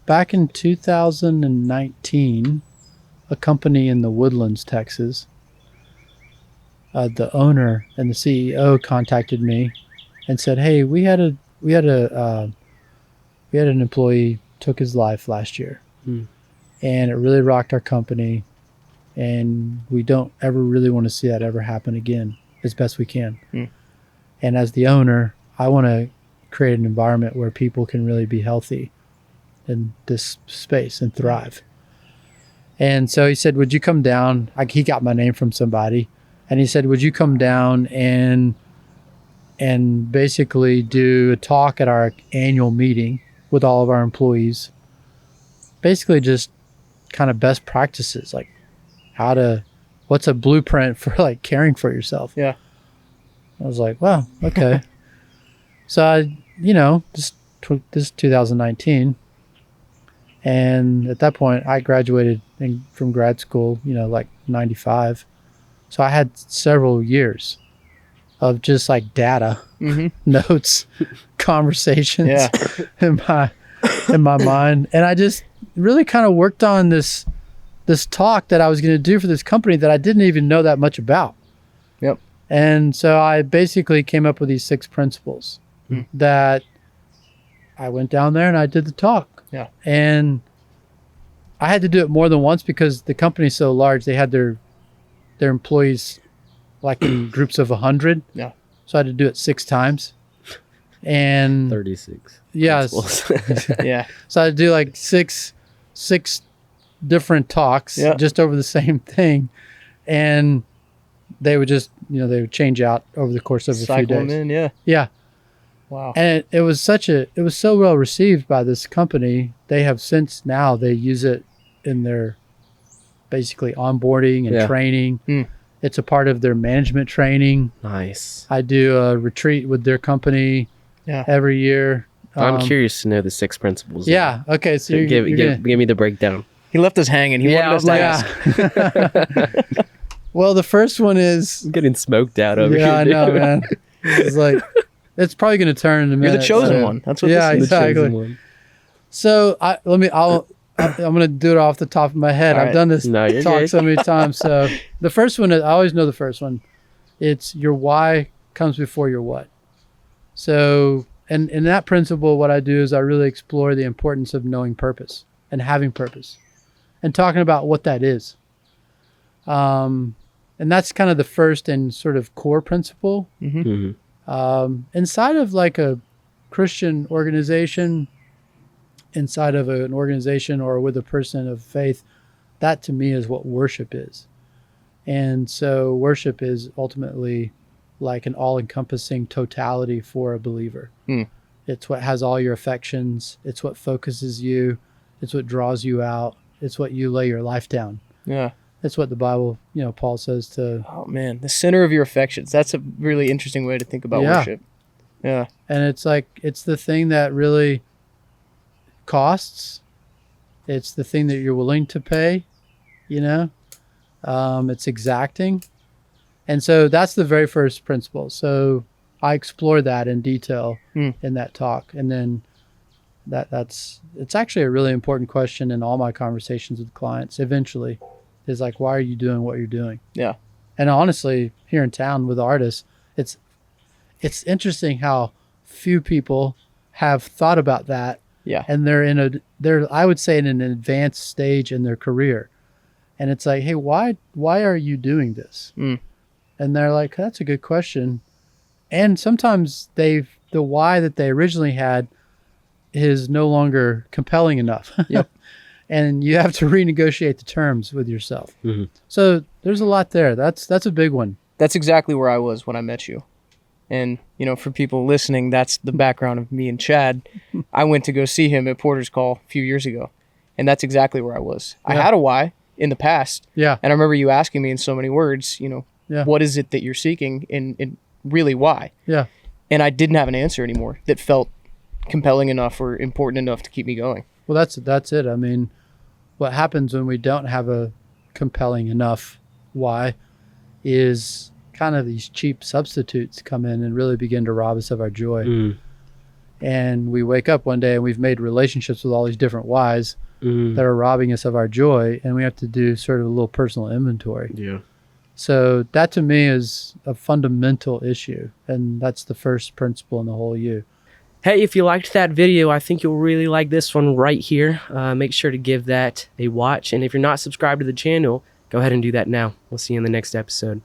back in 2019, a company in the Woodlands, Texas, the owner and the CEO contacted me and said, "Hey, we had an employee took his life last year, and it really rocked our company, and we don't ever really want to see that ever happen again as best we can. And as the owner, I want to create an environment where people can really be healthy in this space and thrive." And so he said, "Would you come down?" He got my name from somebody, and he said, "Would you come down and basically do a talk at our annual meeting with all of our employees? Basically just kind of best practices, like what's a blueprint for like caring for yourself?" Yeah. I was like, "Wow, okay." So I, this is 2019. And at that point I graduated from grad school, like 95. So I had several years of just like data, notes, conversations in my mind. And I just really kind of worked on this talk that I was going to do for this company that I didn't even know that much about. Yep. And so I basically came up with these 6 principles that I went down there and I did the talk. Yeah. And I had to do it more than once because the company's so large. They had their employees like in groups of 100. Yeah. So I had to do it 6 times. And 36. Yes. Yeah. So I had to do like six different talks just over the same thing. And they would just, they would change out over the course of a few days. Yeah. Yeah. Wow. And it was so well received by this company. They have since now they use it in their basically onboarding and training. It's a part of their management training. Nice. I do a retreat with their company every year. I'm curious to know the 6 principles. Yeah. Okay. So give me the breakdown. He left us hanging. He wanted us to ask. Well, the first one is I'm getting smoked out over here. Yeah, I know, man. It's like it's probably going to turn in a minute. You're the chosen one. That's what this is. Exactly. So I'm going to do it off the top of my head. I've done this talk so many times. So the first one, I always know the first one. It's your why comes before your what. So, and in that principle, what I do is I really explore the importance of knowing purpose and having purpose and talking about what that is. And that's kind of the first and sort of core principle. Inside of like a Christian organization, inside of an organization or with a person of faith, that to me is what worship is. And so worship is ultimately like an all-encompassing totality for a believer. It's what has all your affections. It's what focuses you. It's what draws you out. It's what you lay your life down. Yeah. That's what the Bible, Paul says to... Oh, man. The center of your affections. That's a really interesting way to think about worship. Yeah. And it's like, it's the thing that really costs. It's the thing that you're willing to pay, It's exacting. And so that's the very first principle. So I explore that in detail in that talk. And then it's actually a really important question in all my conversations with clients eventually. Is like, why are you doing what you're doing? Yeah. And honestly, here in town with artists, it's interesting how few people have thought about that. Yeah. And they're I would say in an advanced stage in their career. And it's like, hey, why are you doing this? And they're like, that's a good question. And sometimes the why that they originally had is no longer compelling enough. Yep. And you have to renegotiate the terms with yourself. So there's a lot there. That's a big one. That's exactly where I was when I met you. And, for people listening, that's the background of me and Chad. I went to go see him at Porter's Call a few years ago. And that's exactly where I was. Yeah. I had a why in the past. Yeah. And I remember you asking me in so many words, what is it that you're seeking and really why? Yeah. And I didn't have an answer anymore that felt compelling enough or important enough to keep me going. Well, that's it. I mean, what happens when we don't have a compelling enough why is kind of these cheap substitutes come in and really begin to rob us of our joy. And we wake up one day and we've made relationships with all these different whys that are robbing us of our joy. And we have to do sort of a little personal inventory. Yeah. So that to me is a fundamental issue. And that's the first principle in the whole you. Hey, if you liked that video, I think you'll really like this one right here. Make sure to give that a watch. And if you're not subscribed to the channel, go ahead and do that now. We'll see you in the next episode.